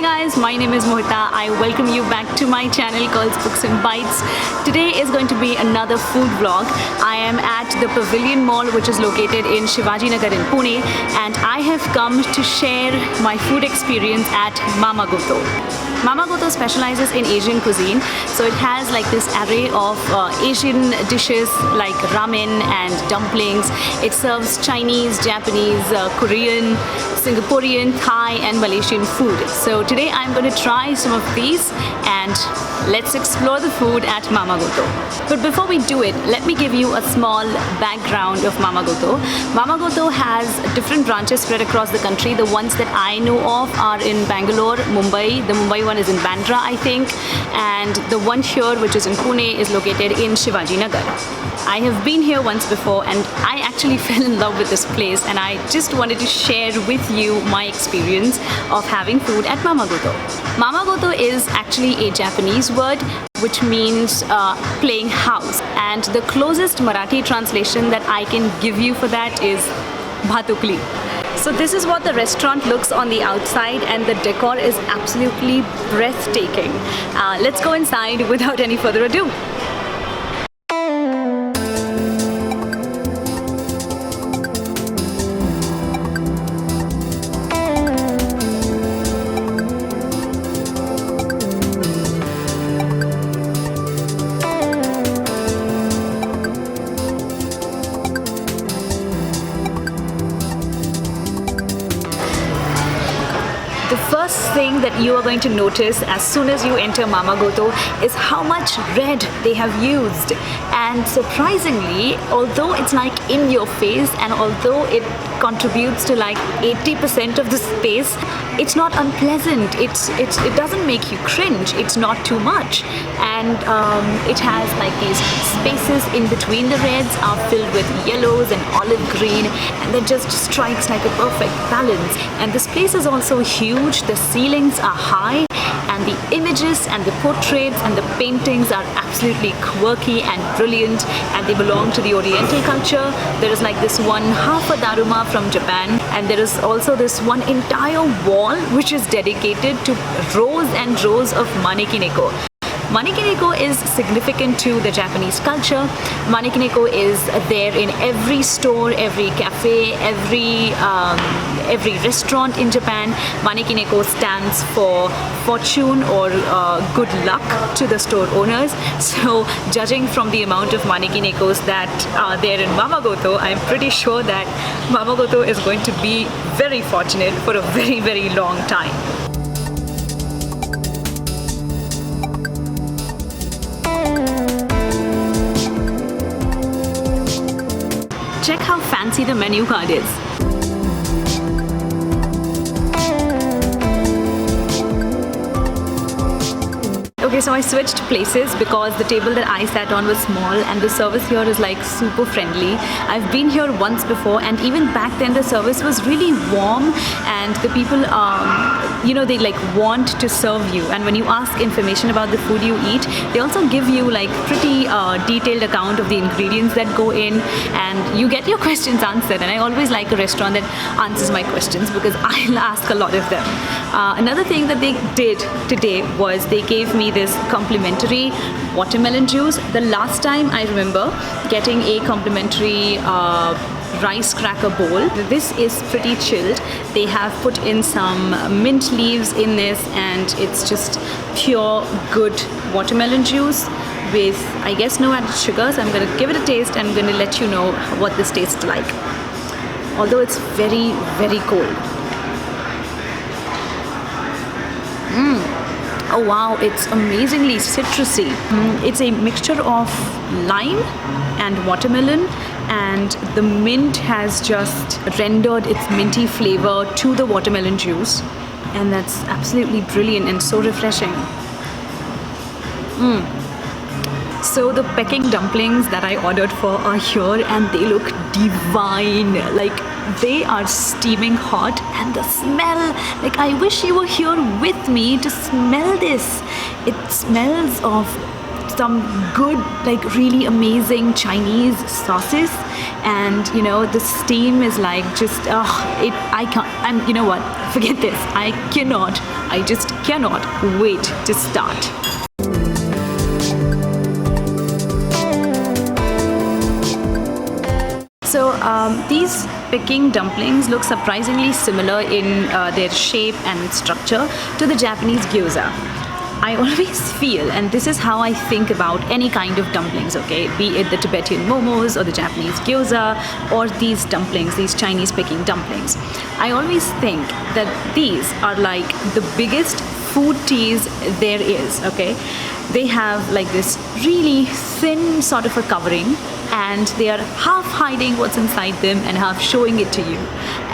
guys, my name is Mohita. I welcome you back to my channel called Books and Bites. Today is going to be another food vlog. I am at the Pavillion Mall, which is located in Shivajinagar in Pune, and I have come to share my food experience at Mamagoto. Mamagoto specializes in Asian cuisine, so it has like this array of Asian dishes like ramen and dumplings. It serves Chinese, Japanese, Korean, Singaporean, Thai and Malaysian food. So today I'm going to try some of these and let's explore the food at Mamagoto. But before we do it, let me give you a small background of Mamagoto. Mamagoto has different branches spread across the country. The ones that I know of are in Bangalore, Mumbai. The Mumbai one is in Bandra, I think, and the one here, which is in Pune, is located in Shivajinagar. I have been here once before and I actually fell in love with this place, and I just wanted to share with you my experience of having food at Mamagoto. Mamagoto is actually a Japanese word which means playing house, and the closest Marathi translation that I can give you for that is Bhatukli. So this is what the restaurant looks on the outside, and the decor is absolutely breathtaking. Let's go inside without any further ado. The first thing that you are going to notice as soon as you enter Mamagoto is how much red they have used. And surprisingly, although it's like in your face and although it contributes to like 80% of the space, it's not unpleasant. It doesn't make you cringe. It's not too much. And it has like these spaces in between the reds are filled with yellows and olive green, and that just strikes like a perfect balance. And this place is also huge. The ceilings are high, and the images and the portraits and the paintings are absolutely quirky and brilliant, and they belong to the Oriental culture. There is like this one half a daruma from Japan, and there is also this one entire wall which is dedicated to rows and rows of manekineko. Manekineko is significant to the Japanese culture. Manekineko is there in every store, every cafe, every restaurant in Japan. Manekineko stands for fortune or good luck to the store owners. So judging from the amount of manekinekos that are there in Mamagoto, I'm pretty sure that Mamagoto is going to be very fortunate for a very, very long time. Check how fancy the menu card is. Okay, so I switched places because the table that I sat on was small and the service here is like super friendly. I've been here once before, and even back then the service was really warm, and the people they like want to serve you, and when you ask information about the food you eat, they also give you like pretty detailed account of the ingredients that go in, and you get your questions answered. And I always like a restaurant that answers my questions because I'll ask a lot of them. Another thing that they did today was they gave me this complimentary watermelon juice. The last time I remember getting a complimentary rice cracker bowl. This is pretty chilled. They have put in some mint leaves in this, and it's just pure good watermelon juice with, I guess, no added sugars. I'm going to give it a taste and I'm going to let you know what this tastes like, although it's very, very cold. Oh wow, it's amazingly citrusy. It's a mixture of lime and watermelon, and the mint has just rendered its minty flavor to the watermelon juice, and that's absolutely brilliant and so refreshing. So the Peking dumplings that I ordered for are here, and they look divine. Like, they are steaming hot, and the smell, like, I wish you were here with me to smell this. It smells of some good, like really amazing Chinese sauces, and you know the steam is like just you know what, forget this. I just cannot wait to start. So these Peking dumplings look surprisingly similar in their shape and structure to the Japanese gyoza. I always feel, and this is how I think about any kind of dumplings, okay, be it the Tibetan momos or the Japanese gyoza or these dumplings, these Chinese Peking dumplings. I always think that these are like the biggest food tease there is, okay. They have like this really thin sort of a covering, and they are half hiding what's inside them and half showing it to you,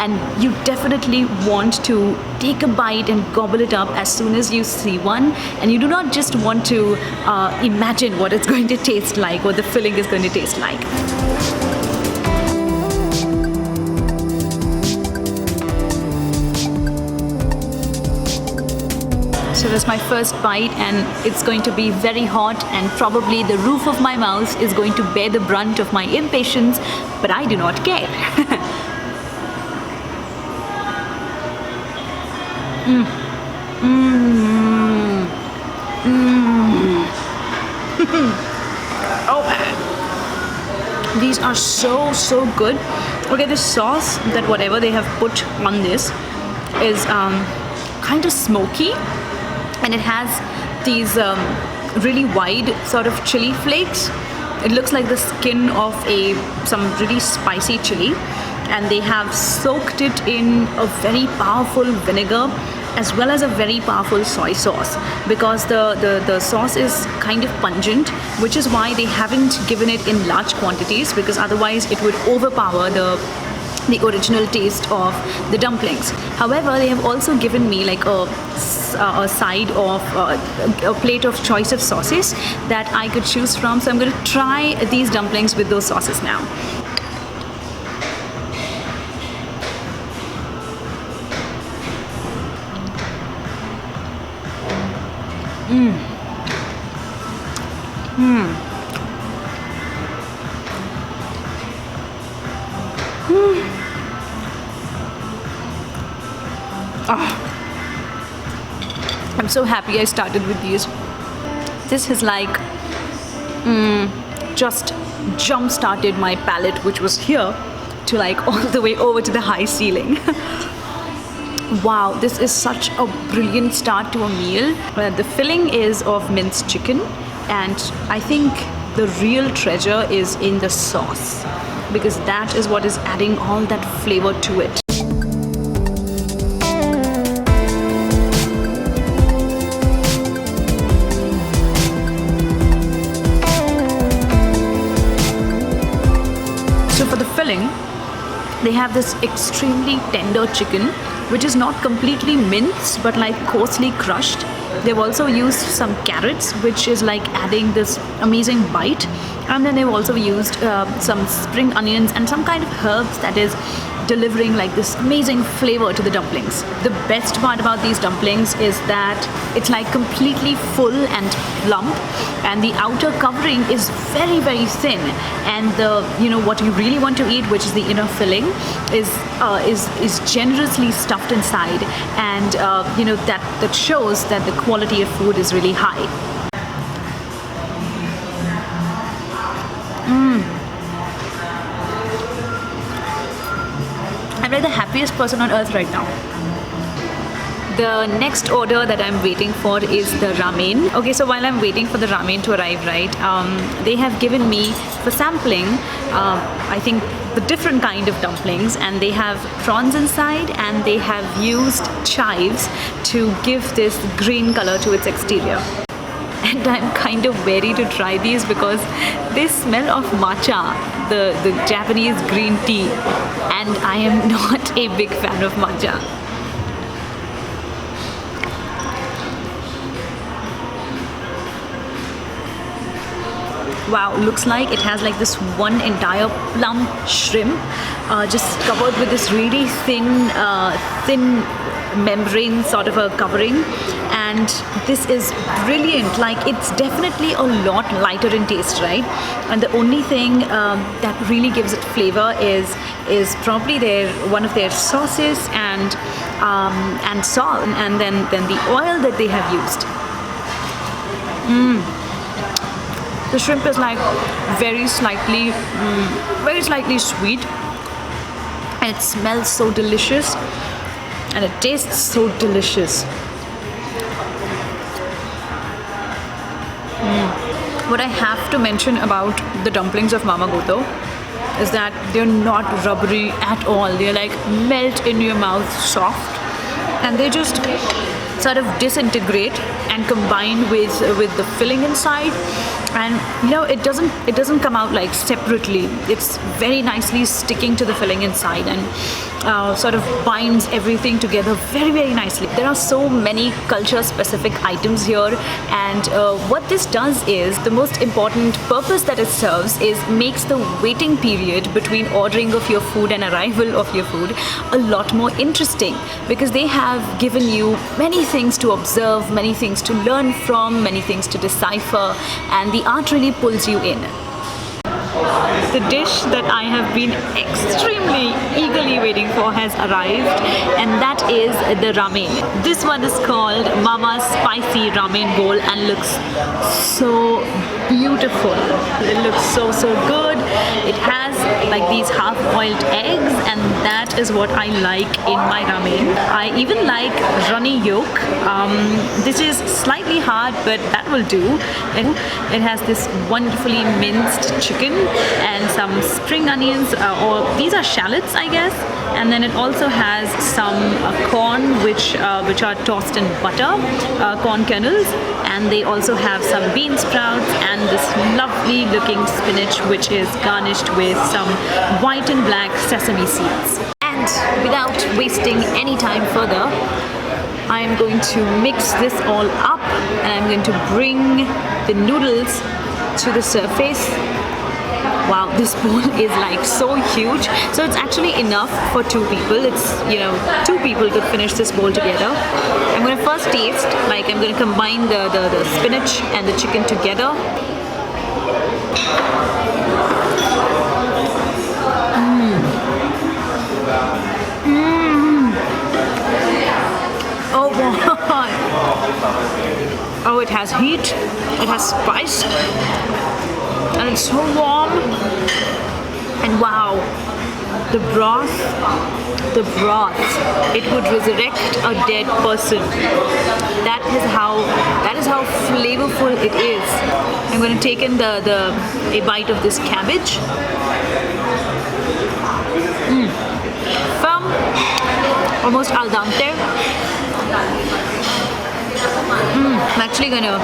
and you definitely want to take a bite and gobble it up as soon as you see one, and you do not just want to imagine what it's going to taste like, what the filling is going to taste like. So that's my first bite, and it's going to be very hot, and probably the roof of my mouth is going to bear the brunt of my impatience, but I do not care. Oh man. These are so good. Okay, the sauce that whatever they have put on this is kind of smoky, and it has these really wide sort of chili flakes. It looks like the skin of some really spicy chili, and they have soaked it in a very powerful vinegar as well as a very powerful soy sauce, because the sauce is kind of pungent, which is why they haven't given it in large quantities, because otherwise it would overpower the original taste of the dumplings. However, they have also given me like a side of a plate of choice of sauces that I could choose from. So I'm going to try these dumplings with those sauces now. I'm so happy I started with these. This has like just jump started my palate, which was here, to like all the way over to the high ceiling. Wow, this is such a brilliant start to a meal. The filling is of minced chicken, and I think the real treasure is in the sauce, because that is what is adding all that flavor to it. So for the filling, they have this extremely tender chicken, which is not completely minced but like coarsely crushed. They've also used some carrots, which is like adding this amazing bite, and then they've also used some spring onions and some kind of herbs that is delivering like this amazing flavor to the dumplings. The best part about these dumplings is that it's like completely full and plump, and the outer covering is very thin, and the what you really want to eat, which is the inner filling, is generously stuffed inside, and that shows that the quality of food is really high. I'm like the happiest person on earth right now. The next order that I'm waiting for is the ramen. Okay, so while I'm waiting for the ramen to arrive, right, they have given me for sampling, I think, the different kind of dumplings, and they have prawns inside, and they have used chives to give this green color to its exterior. And I'm kind of wary to try these because they smell of matcha, the Japanese green tea, and I am not a big fan of matcha. Wow, looks like it has like this one entire plump shrimp, just covered with this really thin membrane sort of a covering, and this is brilliant. Like, it's definitely a lot lighter in taste, right? And the only thing that really gives it flavor is probably one of their sauces and salt, and then the oil that they have used. The shrimp is like very slightly sweet, and it smells so delicious, and it tastes so delicious. What I have to mention about the dumplings of Mamagoto is that they're not rubbery at all. They're like melt in your mouth, soft, and they just sort of disintegrate and combine with the filling inside. And you know, it doesn't come out like separately. It's very nicely sticking to the filling inside, and sort of binds everything together very, very nicely. There are so many culture specific items here, and what this does is, the most important purpose that it serves is makes the waiting period between ordering of your food and arrival of your food a lot more interesting, because they have given you many things to observe, many things to learn from, many things to decipher, and the art really pulls you in. The dish that I have been extremely eagerly waiting for has arrived, and that is the ramen. This one is called Mama's Spicy Ramen Bowl and looks so beautiful. It looks so good. It has like these half-boiled eggs, and that is what I like in my ramen. I even like runny yolk. This is slightly hard, but that will do. It has this wonderfully minced chicken and some spring onions, or these are shallots, I guess. And then it also has some corn, which are tossed in butter, corn kernels, and they also have some bean sprouts and this lovely looking spinach, which is garnished with some white and black sesame seeds. And without wasting any time further, I am going to mix this all up, and I'm going to bring the noodles to the surface. Wow, this bowl is like so huge. So it's actually enough for two people. It's, you know, two people could finish this bowl together. I'm going to first taste, like I'm going to combine the spinach and the chicken together. Oh wow. Oh, it has heat, it has spice, and it's so warm. And wow, the broth, it would resurrect a dead person. That is how flavorful it is. I'm going to take in a bite of this cabbage. Firm, almost al dente. I'm actually gonna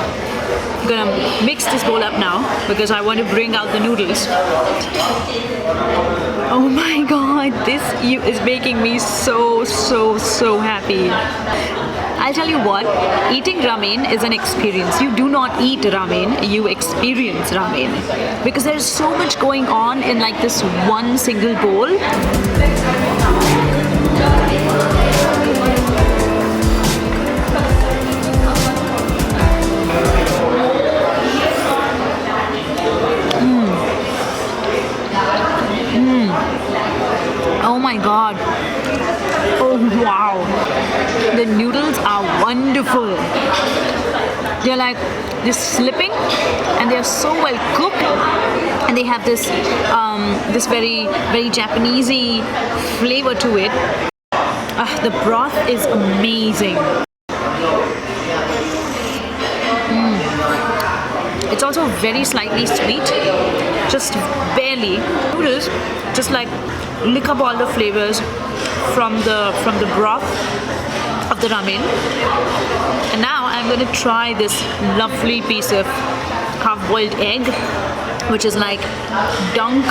mix this bowl up now, because I want to bring out the noodles. Oh my god, this is making me so happy. I'll tell you what, eating ramen is an experience. You do not eat ramen, you experience ramen, because there's so much going on in like this one single bowl. Oh my god. Oh wow. The noodles are wonderful. They're like just slipping, and they're so well cooked, and they have this very Japanesey flavor to it. The broth is amazing. It's also very slightly sweet, just barely. Noodles just like lick up all the flavors from the broth of the ramen. And now I'm going to try this lovely piece of half-boiled egg, which is like dunk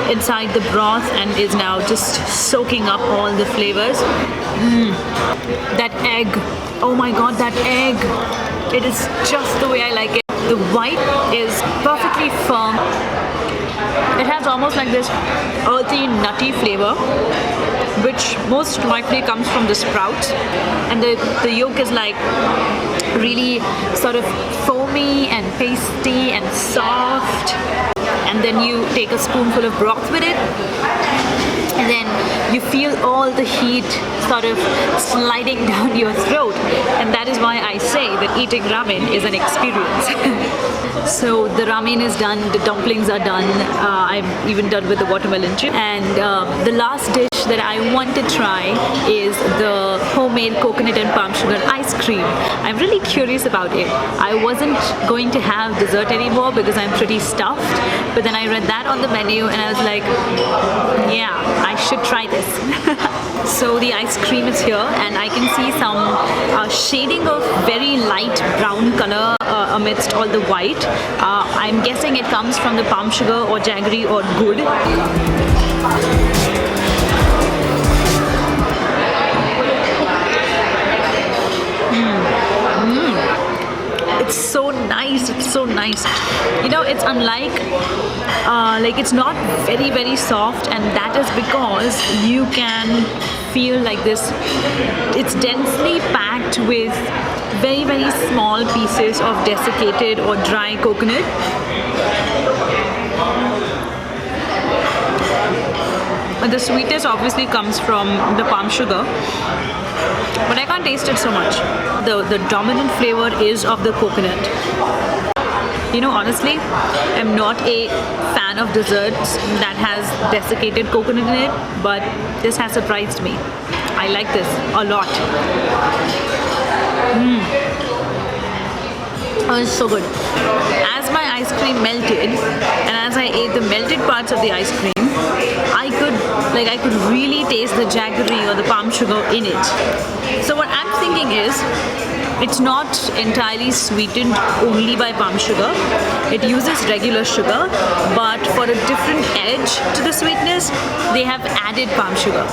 inside the broth and is now just soaking up all the flavors. That egg, oh my god, that egg, it is just the way I like it. The white is perfectly firm. It has almost like this earthy, nutty flavor, which most likely comes from the sprouts. And the yolk is like really sort of foamy and pasty and soft. And then you take a spoonful of broth with it, and then you feel all the heat sort of sliding down your throat. And that is why I say that eating ramen is an experience. So the ramen is done, the dumplings are done, I'm even done with the watermelon chip. And the last dish that I want to try is the homemade coconut and palm sugar ice cream. I'm really curious about it. I wasn't going to have dessert anymore because I'm pretty stuffed, but then I read that on the menu and I was like, yeah, I should try this. So the ice cream is here and I can see some shading of very light brown color amidst all the white. I'm guessing it comes from the palm sugar or jaggery or good. It's so nice, it's so nice. You know, it's unlike, like it's not very, very soft, and that is because you can feel like this, it's densely packed with very, very small pieces of desiccated or dry coconut. And the sweetness obviously comes from the palm sugar, but I can't taste it so much. The dominant flavor is of the coconut. You know, honestly, I'm not a fan of desserts that has desiccated coconut in it, but this has surprised me. I like this a lot. Oh, it's so good. As my ice cream melted, and as I ate the melted parts of the ice cream, I could really taste the jaggery or the palm sugar in it. So what I'm thinking is, it's not entirely sweetened only by palm sugar. It uses regular sugar, but for a different edge to the sweetness, they have added palm sugar.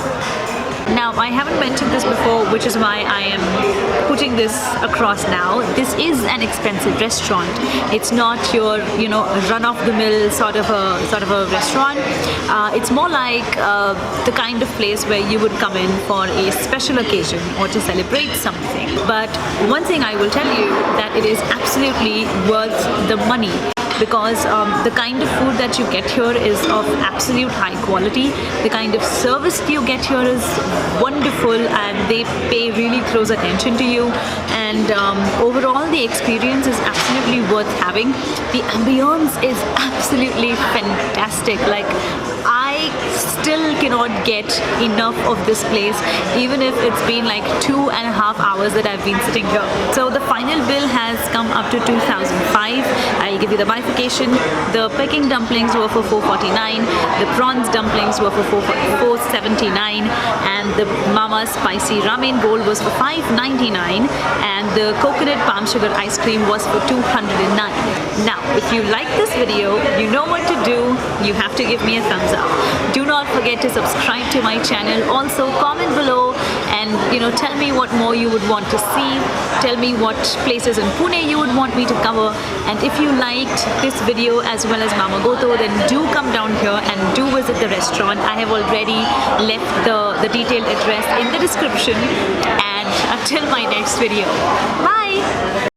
Now, I haven't mentioned this before, which is why I am putting this across now. This is an expensive restaurant. It's not your, you know, run-of-the-mill sort of a restaurant. It's more like the kind of place where you would come in for a special occasion or to celebrate something. But one thing I will tell you, that it is absolutely worth the money, because the kind of food that you get here is of absolute high quality. The kind of service you get here is wonderful, and they pay really close attention to you. And overall, the experience is absolutely worth having. The ambience is absolutely fantastic. Like, I still cannot get enough of this place, even if it's been like 2.5 hours that I've been sitting here. So the final bill has come up to 2005. I'll give you the bifurcation. The Peking dumplings were for 449, the prawns dumplings were for 479, and the Mama spicy ramen bowl was for 599, and the coconut palm sugar ice cream was for 209. Now, if you like this video, you know what to do. You have to give me a thumbs up. Do not forget to subscribe to my channel. Also, comment below and, you know, tell me what more you would want to see. Tell me what places in Pune you would want me to cover. And if you liked this video as well as Mamagoto, then do come down here and do visit the restaurant. I have already left the detailed address in the description. And until my next video, bye!